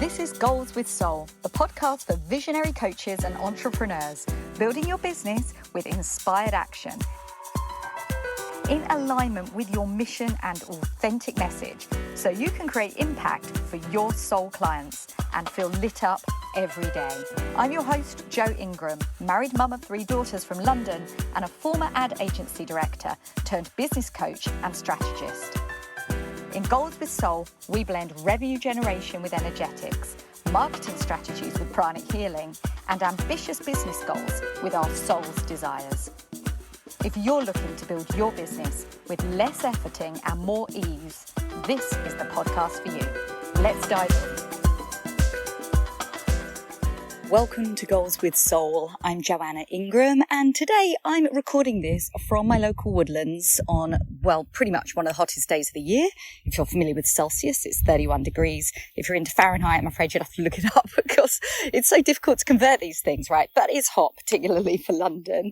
This is Goals with Soul, the podcast for visionary coaches and entrepreneurs, building your business with inspired action. In alignment with your mission and authentic message, so you can create impact for your soul clients and feel lit up every day. I'm your host, Jo Ingram, married mum of 3 daughters from London and a former ad agency director turned business coach and strategist. In Goals with Soul, we blend revenue generation with energetics, marketing strategies with pranic healing, and ambitious business goals with our soul's desires. If you're looking to build your business with less efforting and more ease, this is the podcast for you. Let's dive in. Welcome to Goals with Soul. I'm Joanna Ingram, and today I'm recording this from my local woodlands on, pretty much one of the hottest days of the year. If you're familiar with Celsius, it's 31 degrees. If you're into Fahrenheit, I'm afraid you'd have to look it up because it's so difficult to convert these things, right? But it's hot, particularly for London.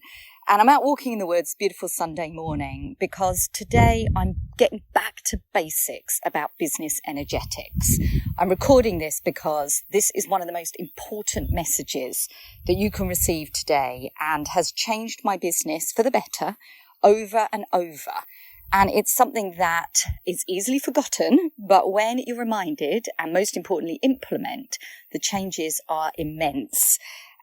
And I'm out walking in the woods, beautiful Sunday morning, because today I'm getting back to basics about business energetics. I'm recording this because this is one of the most important messages that you can receive today and has changed my business for the better over and over. And it's something that is easily forgotten, but when you're reminded and most importantly implement, the changes are immense.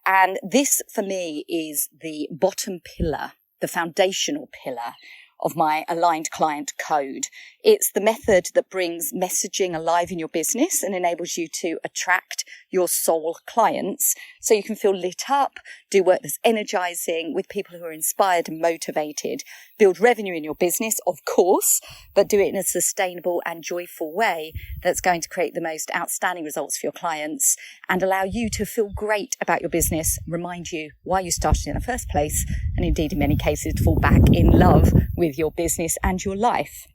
And this, for me, is the bottom pillar, the foundational pillar of my aligned client code. It's the method that brings messaging alive in your business and enables you to attract your soul clients so you can feel lit up, do work that's energizing with people who are inspired and motivated, build revenue in your business, of course, but do it in a sustainable and joyful way that's going to create the most outstanding results for your clients and allow you to feel great about your business, remind you why you started in the first place, and indeed in many cases to fall back in love with your business and your life.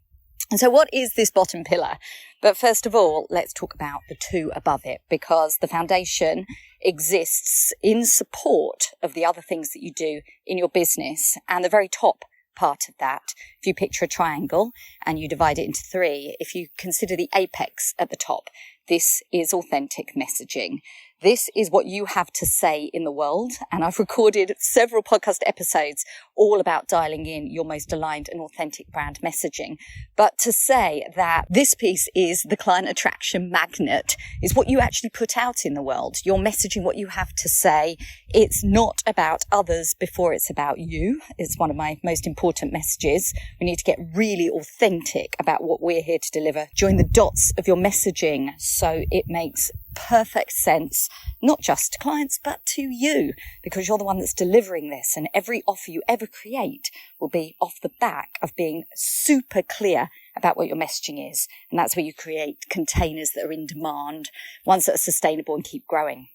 And so what is this bottom pillar? But first of all, let's talk about the 2 above it, because the foundation exists in support of the other things that you do in your business. And the very top part of that, if you picture a triangle and you divide it into 3, if you consider the apex at the top, this is authentic messaging. This is what you have to say in the world. And I've recorded several podcast episodes all about dialing in your most aligned and authentic brand messaging. But to say that this piece is the client attraction magnet is what you actually put out in the world. You're messaging what you have to say. It's not about others before it's about you. It's one of my most important messages. We need to get really authentic about what we're here to deliver. Join the dots of your messaging so it makes perfect sense, not just to clients, but to you, because you're the one that's delivering this, and every offer you ever create will be off the back of being super clear about what your messaging is. And that's where you create containers that are in demand, ones that are sustainable and keep growing.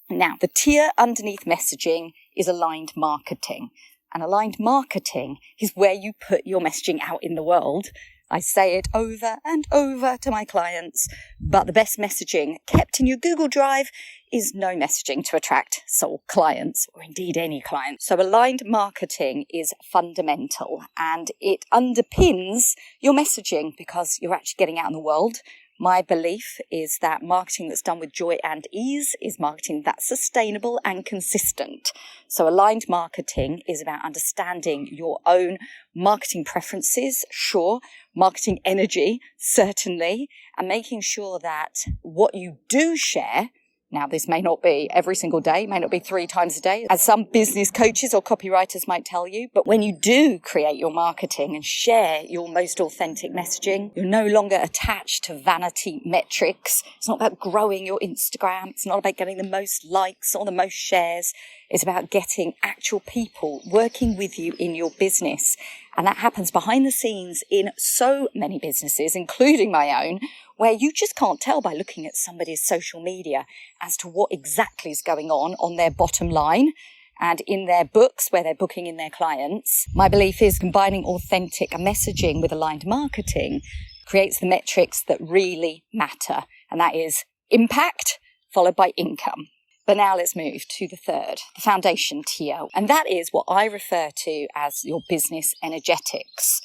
Now, the tier underneath messaging is aligned marketing. And aligned marketing is where you put your messaging out in the world. I say it over and over to my clients, but the best messaging kept in your Google Drive is no messaging to attract soul clients, or indeed any client. So aligned marketing is fundamental and it underpins your messaging because you're actually getting out in the world. My belief is that marketing that's done with joy and ease is marketing that's sustainable and consistent. So aligned marketing is about understanding your own marketing preferences, sure, marketing energy, certainly, and making sure that what you do share, now, this may not be every single day, may not be 3 times a day, as some business coaches or copywriters might tell you. But when you do create your marketing and share your most authentic messaging, you're no longer attached to vanity metrics. It's not about growing your Instagram. It's not about getting the most likes or the most shares. It's about getting actual people working with you in your business. And that happens behind the scenes in so many businesses, including my own, where you just can't tell by looking at somebody's social media as to what exactly is going on their bottom line and in their books where they're booking in their clients. My belief is combining authentic messaging with aligned marketing creates the metrics that really matter. And that is impact followed by income. But now let's move to the 3rd, the foundation tier. And that is what I refer to as your business energetics.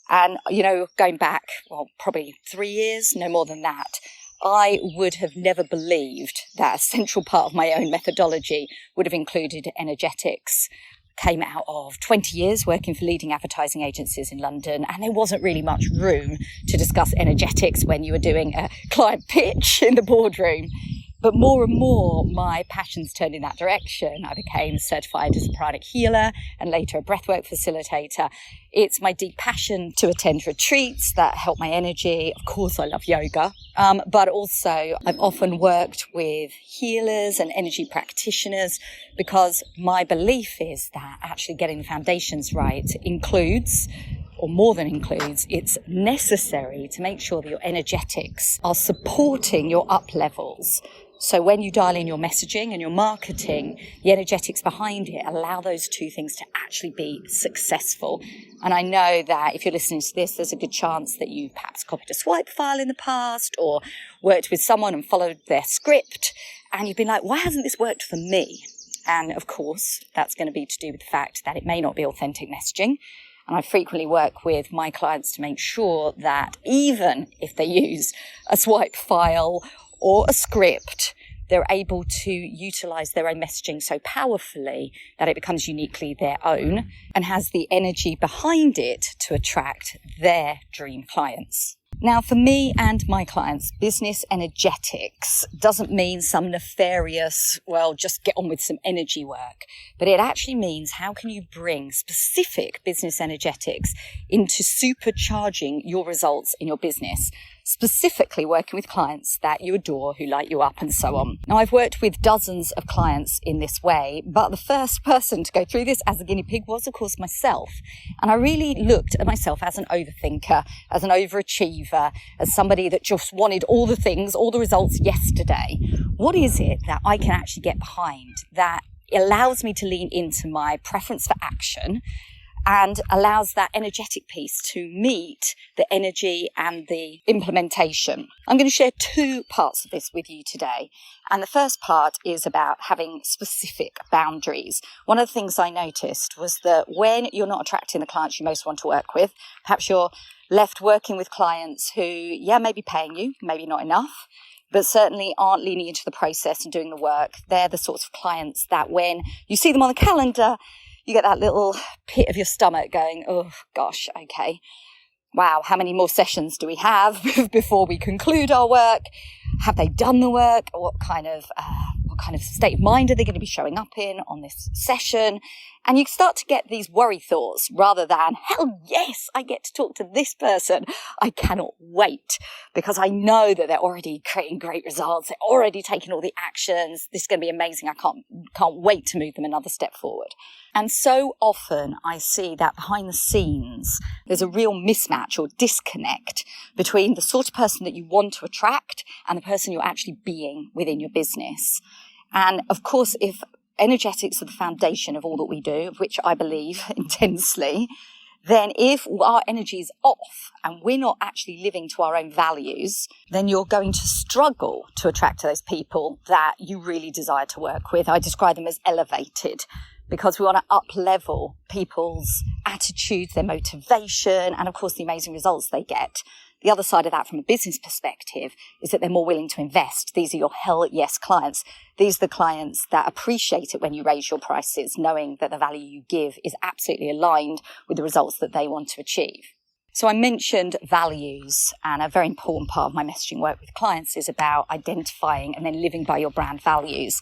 And, going back, probably 3 years, no more than that, I would have never believed that a central part of my own methodology would have included energetics. Came out of 20 years working for leading advertising agencies in London, and there wasn't really much room to discuss energetics when you were doing a client pitch in the boardroom. But more and more, my passions turned in that direction. I became certified as a pranic healer and later a breathwork facilitator. It's my deep passion to attend retreats that help my energy. Of course, I love yoga, but also I've often worked with healers and energy practitioners because my belief is that actually getting the foundations right includes, or more than includes, it's necessary to make sure that your energetics are supporting your up levels. So when you dial in your messaging and your marketing, the energetics behind it allow those two things to actually be successful. And I know that if you're listening to this, there's a good chance that you've perhaps copied a swipe file in the past or worked with someone and followed their script. And you've been like, why hasn't this worked for me? And of course, that's going to be to do with the fact that it may not be authentic messaging. And I frequently work with my clients to make sure that even if they use a swipe file or a script, they're able to utilize their own messaging so powerfully that it becomes uniquely their own and has the energy behind it to attract their dream clients. Now, for me and my clients, business energetics doesn't mean some nefarious, well, just get on with some energy work. But it actually means how can you bring specific business energetics into supercharging your results in your business, specifically working with clients that you adore, who light you up and so on. Now, I've worked with dozens of clients in this way, but the first person to go through this as a guinea pig was, of course, myself. And I really looked at myself as an overthinker, as an overachiever, as somebody that just wanted all the things, all the results yesterday. What is it that I can actually get behind that allows me to lean into my preference for action and allows that energetic piece to meet the energy and the implementation? I'm going to share two parts of this with you today. And the first part is about having specific boundaries. One of the things I noticed was that when you're not attracting the clients you most want to work with, perhaps you're left working with clients who, may be paying you, maybe not enough, but certainly aren't leaning into the process and doing the work. They're the sorts of clients that when you see them on the calendar, you get that little pit of your stomach going, oh gosh, okay. Wow, how many more sessions do we have before we conclude our work? Have they done the work? What kind of state of mind are they going to be showing up in on this session? And you start to get these worry thoughts rather than, hell yes, I get to talk to this person. I cannot wait because I know that they're already creating great results. They're already taking all the actions. This is going to be amazing. I can't wait to move them another step forward. And so often I see that behind the scenes, there's a real mismatch or disconnect between the sort of person that you want to attract and the person you're actually being within your business. And of course, if energetics are the foundation of all that we do, of which I believe intensely, then if our energy is off and we're not actually living to our own values, then you're going to struggle to attract those people that you really desire to work with. I describe them as elevated because we want to up-level people's attitudes, their motivation, and of course the amazing results they get. The other side of that from a business perspective is that they're more willing to invest. These are your hell yes clients. These are the clients that appreciate it when you raise your prices, knowing that the value you give is absolutely aligned with the results that they want to achieve. So I mentioned values, and a very important part of my messaging work with clients is about identifying and then living by your brand values.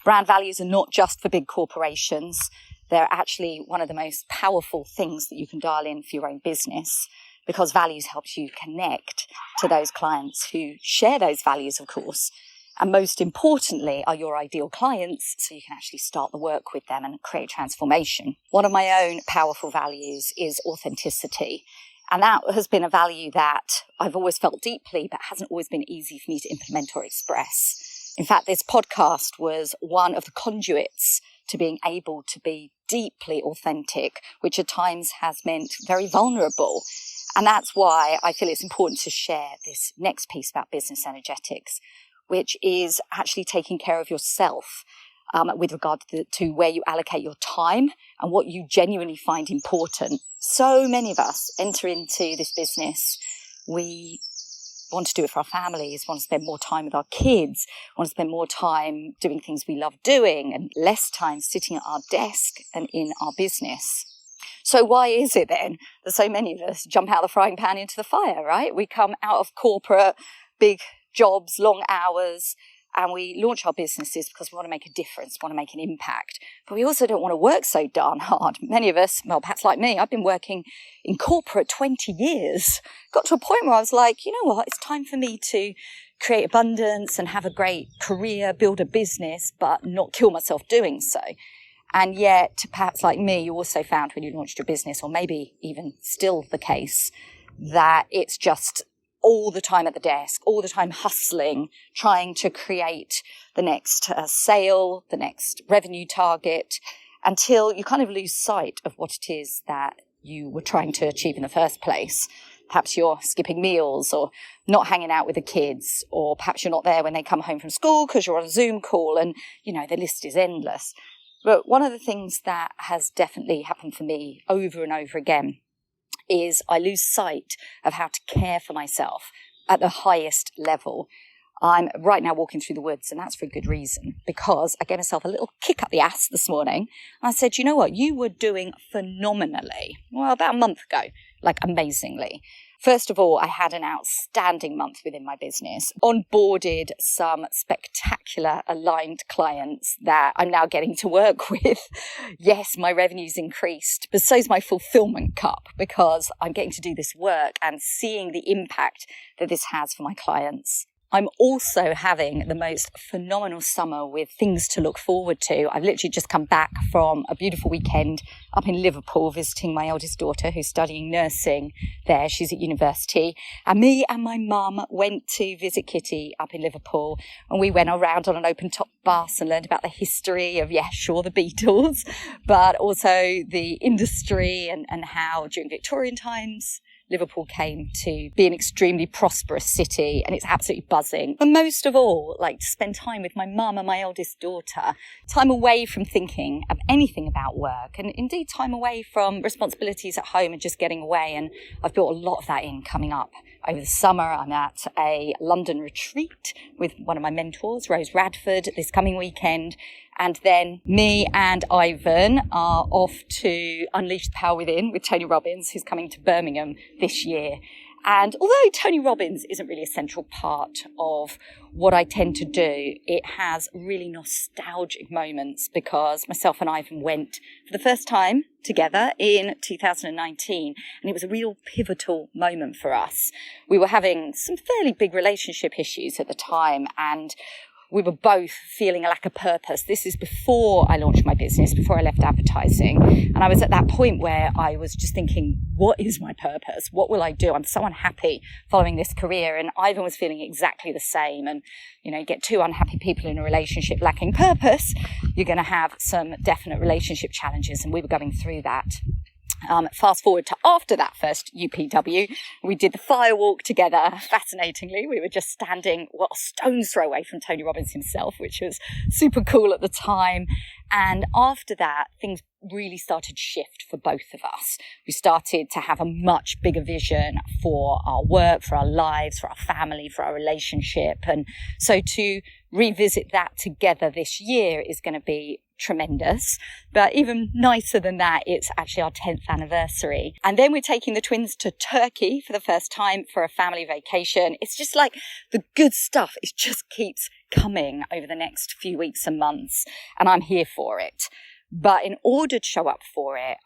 Brand values are not just for big corporations. They're actually one of the most powerful things that you can dial in for your own business, because values helps you connect to those clients who share those values, of course, and most importantly are your ideal clients, so you can actually start the work with them and create transformation. One of my own powerful values is authenticity, and that has been a value that I've always felt deeply but hasn't always been easy for me to implement or express. In fact, this podcast was one of the conduits to being able to be deeply authentic, which at times has meant very vulnerable. And that's why I feel it's important to share this next piece about business energetics, which is actually taking care of yourself with regard to where you allocate your time and what you genuinely find important. So many of us enter into this business. We want to do it for our families, want to spend more time with our kids, want to spend more time doing things we love doing and less time sitting at our desk and in our business. So why is it then that so many of us jump out of the frying pan into the fire, right? We come out of corporate, big jobs, long hours, and we launch our businesses because we want to make a difference, want to make an impact. But we also don't want to work so darn hard. Many of us, well, perhaps like me, I've been working in corporate 20 years. Got to a point where I was like, you know what, it's time for me to create abundance and have a great career, build a business, but not kill myself doing so. And yet, perhaps like me, you also found when you launched your business, or maybe even still the case, that it's just all the time at the desk, all the time hustling, trying to create the next sale, the next revenue target, until you kind of lose sight of what it is that you were trying to achieve in the first place. Perhaps you're skipping meals or not hanging out with the kids, or perhaps you're not there when they come home from school because you're on a Zoom call, and, you know, the list is endless. But one of the things that has definitely happened for me over and over again is I lose sight of how to care for myself at the highest level. I'm right now walking through the woods, and that's for a good reason, because I gave myself a little kick up the ass this morning. And I said, you know what? You were doing phenomenally. Well, about a month ago, like amazingly. First of all, I had an outstanding month within my business, onboarded some spectacular aligned clients that I'm now getting to work with. Yes, my revenue's increased, but so's my fulfillment cup, because I'm getting to do this work and seeing the impact that this has for my clients. I'm also having the most phenomenal summer with things to look forward to. I've literally just come back from a beautiful weekend up in Liverpool visiting my eldest daughter who's studying nursing there. She's at university. And me and my mum went to visit Kitty up in Liverpool, and we went around on an open top bus and learned about the history of, yeah, sure, the Beatles, but also the industry and how during Victorian times Liverpool came to be an extremely prosperous city, and it's absolutely buzzing. But most of all, like, to spend time with my mum and my eldest daughter, time away from thinking of anything about work, and indeed time away from responsibilities at home and just getting away. And I've built a lot of that in coming up. Over the summer, I'm at a London retreat with one of my mentors, Rose Radford, this coming weekend. And then me and Ivan are off to Unleash the Power Within with Tony Robbins, who's coming to Birmingham this year. And although Tony Robbins isn't really a central part of what I tend to do, it has really nostalgic moments, because myself and Ivan went for the first time together in 2019, and it was a real pivotal moment for us. We were having some fairly big relationship issues at the time, and we were both feeling a lack of purpose. This is before I launched my business, before I left advertising. And I was at that point where I was just thinking, what is my purpose? What will I do? I'm so unhappy following this career. And Ivan was feeling exactly the same. And, you know, you get two unhappy people in a relationship lacking purpose, you're going to have some definite relationship challenges. And we were going through that. Fast forward to after that first UPW, we did the fire walk together. Fascinatingly, we were just standing, a stone's throw away from Tony Robbins himself, which was super cool at the time. And after that, things really started to shift for both of us. We started to have a much bigger vision for our work, for our lives, for our family, for our relationship. And so to revisit that together this year is going to be tremendous. But even nicer than that, it's actually our 10th anniversary. And then we're taking the twins to Turkey for the first time for a family vacation. It's just like the good stuff. It just keeps coming over the next few weeks and months, and I'm here for it. But in order to show up for it,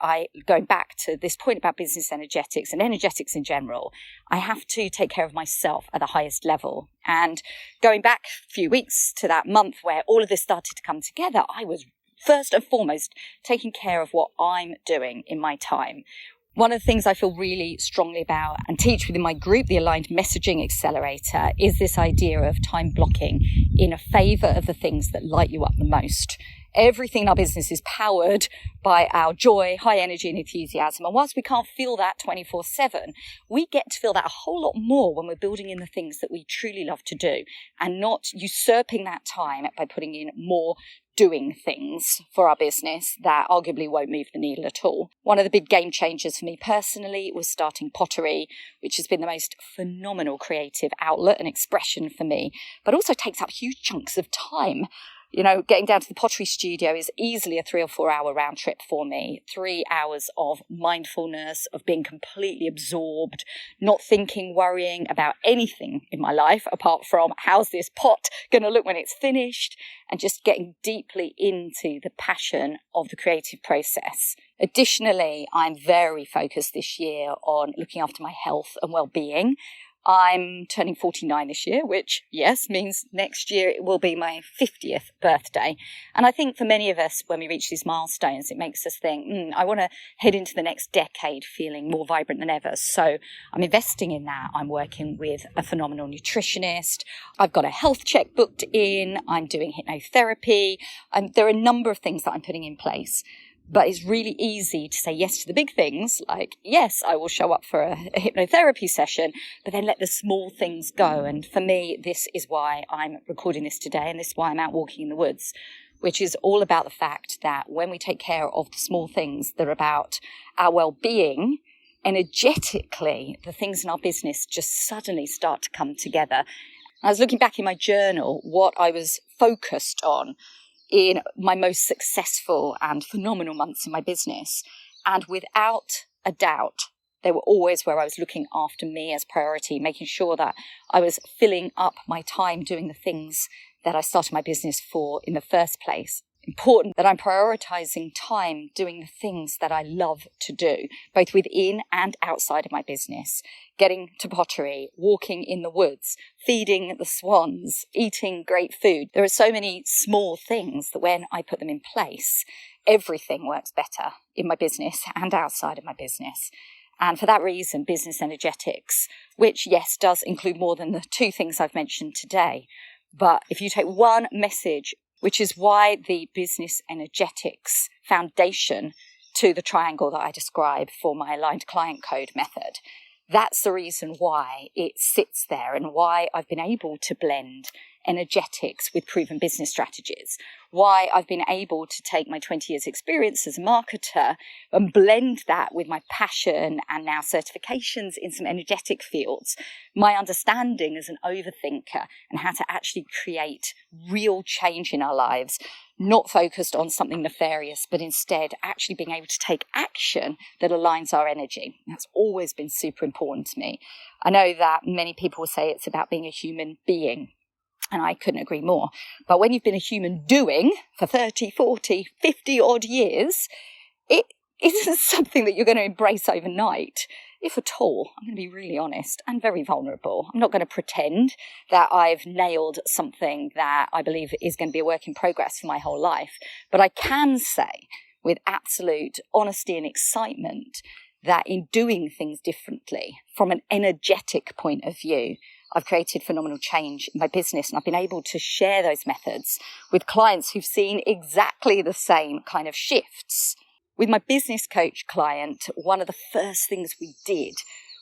going back to this point about business energetics and energetics in general, I have to take care of myself at the highest level. And going back a few weeks to that month where all of this started to come together, I was first and foremost taking care of what I'm doing in my time. One of the things I feel really strongly about and teach within my group, the Aligned Messaging Accelerator, is this idea of time blocking in a favor of the things that light you up the most. Everything in our business is powered by our joy, high energy and enthusiasm. And whilst we can't feel that 24/7, we get to feel that a whole lot more when we're building in the things that we truly love to do and not usurping that time by putting in more doing things for our business that arguably won't move the needle at all. One of the big game changers for me personally was starting pottery, which has been the most phenomenal creative outlet and expression for me, but also takes up huge chunks of time. You know, getting down to the pottery studio is easily a 3 or 4 hour round trip for me. 3 hours of mindfulness, of being completely absorbed, not thinking, worrying about anything in my life apart from how's this pot going to look when it's finished, and just getting deeply into the passion of the creative process. Additionally, I'm very focused this year on looking after my health and well-being. I'm turning 49 this year, which, yes, means next year it will be my 50th birthday. And I think for many of us, when we reach these milestones, it makes us think, I want to head into the next decade feeling more vibrant than ever. So I'm investing in that. I'm working with a phenomenal nutritionist. I've got a health check booked in. I'm doing hypnotherapy. There are a number of things that I'm putting in place. But it's really easy to say yes to the big things, like, yes, I will show up for a hypnotherapy session, but then let the small things go. And for me, this is why I'm recording this today, and this is why I'm out walking in the woods, which is all about the fact that when we take care of the small things that are about our well-being, energetically, the things in our business just suddenly start to come together. I was looking back in my journal, what I was focused on in my most successful and phenomenal months in my business. And without a doubt, they were always where I was looking after me as priority, making sure that I was filling up my time doing the things that I started my business for in the first place. Important that I'm prioritizing time doing the things that I love to do, both within and outside of my business. Getting to pottery, walking in the woods, feeding the swans, eating great food. There are so many small things that when I put them in place, everything works better in my business and outside of my business. And for that reason, business energetics, which, yes, does include more than the 2 things I've mentioned today. But if you take one message, which is why the business energetics foundation to the triangle that I describe for my aligned client code method, that's the reason why it sits there and why I've been able to blend energetics with proven business strategies, why I've been able to take my 20 years experience as a marketer and blend that with my passion and now certifications in some energetic fields, my understanding as an overthinker and how to actually create real change in our lives, not focused on something nefarious, but instead actually being able to take action that aligns our energy. That's always been super important to me. I know that many people say it's about being a human being, and I couldn't agree more. But when you've been a human doing for 30, 40, 50 odd years, it isn't something that you're going to embrace overnight, if at all. I'm going to be really honest and very vulnerable. I'm not going to pretend that I've nailed something that I believe is going to be a work in progress for my whole life. But I can say with absolute honesty and excitement that in doing things differently from an energetic point of view, I've created phenomenal change in my business, and I've been able to share those methods with clients who've seen exactly the same kind of shifts. With my business coach client, one of the first things we did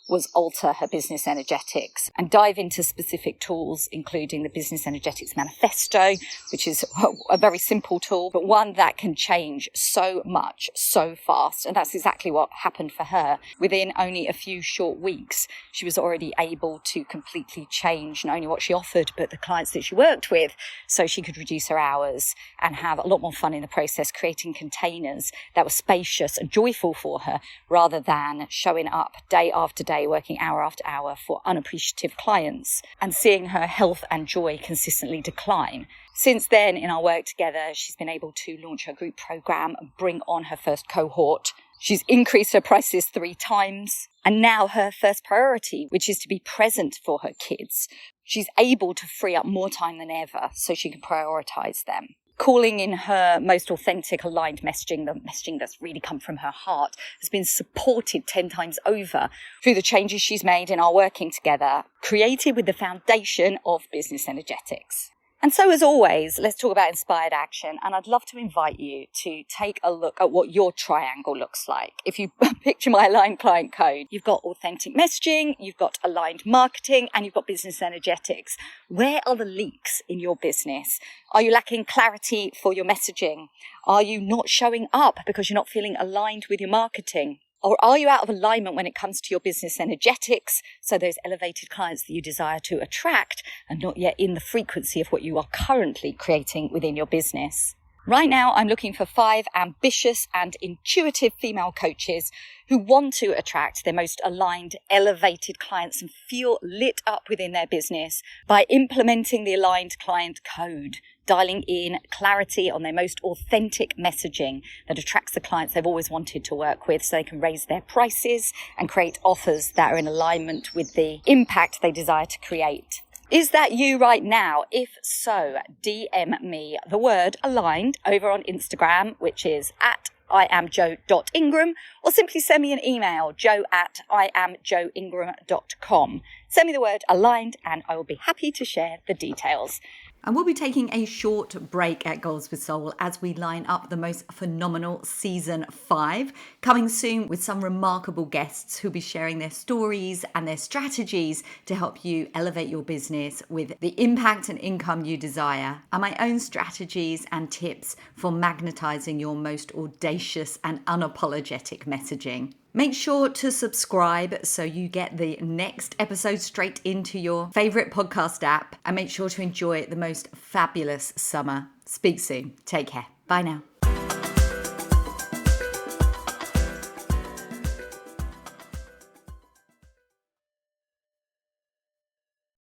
was alter her business energetics and dive into specific tools, including the Business Energetics Manifesto, which is a very simple tool, but one that can change so much, so fast. And that's exactly what happened for her. Within only a few short weeks, she was already able to completely change not only what she offered, but the clients that she worked with, so she could reduce her hours and have a lot more fun in the process, creating containers that were spacious and joyful for her, rather than showing up day after day, working hour after hour for unappreciative clients, and seeing her health and joy consistently decline. Since then, in our work together, she's been able to launch her group program and bring on her first cohort. She's increased her prices 3 times. And now her first priority, which is to be present for her kids, she's able to free up more time than ever so she can prioritize them. Calling in her most authentic, aligned messaging, the messaging that's really come from her heart, has been supported 10 times over through the changes she's made in our working together, created with the foundation of business energetics. And so as always, let's talk about inspired action. And I'd love to invite you to take a look at what your triangle looks like. If you picture my aligned client code, you've got authentic messaging, you've got aligned marketing, and you've got business energetics. Where are the leaks in your business? Are you lacking clarity for your messaging? Are you not showing up because you're not feeling aligned with your marketing? Or are you out of alignment when it comes to your business energetics? So those elevated clients that you desire to attract are not yet in the frequency of what you are currently creating within your business. Right now, I'm looking for 5 ambitious and intuitive female coaches who want to attract their most aligned, elevated clients and feel lit up within their business by implementing the aligned client code, dialing in clarity on their most authentic messaging that attracts the clients they've always wanted to work with so they can raise their prices and create offers that are in alignment with the impact they desire to create. Is that you right now? If so, DM me the word aligned over on Instagram, which is at iamjo.ingram, or simply send me an email, joe@iamjoingram.com. Send me the word aligned and I will be happy to share the details. And we'll be taking a short break at Goals with Soul as we line up the most phenomenal season 5, coming soon with some remarkable guests who'll be sharing their stories and their strategies to help you elevate your business with the impact and income you desire, and my own strategies and tips for magnetizing your most audacious and unapologetic messaging. Make sure to subscribe so you get the next episode straight into your favorite podcast app, and make sure to enjoy the most fabulous summer. Speak soon. Take care. Bye now.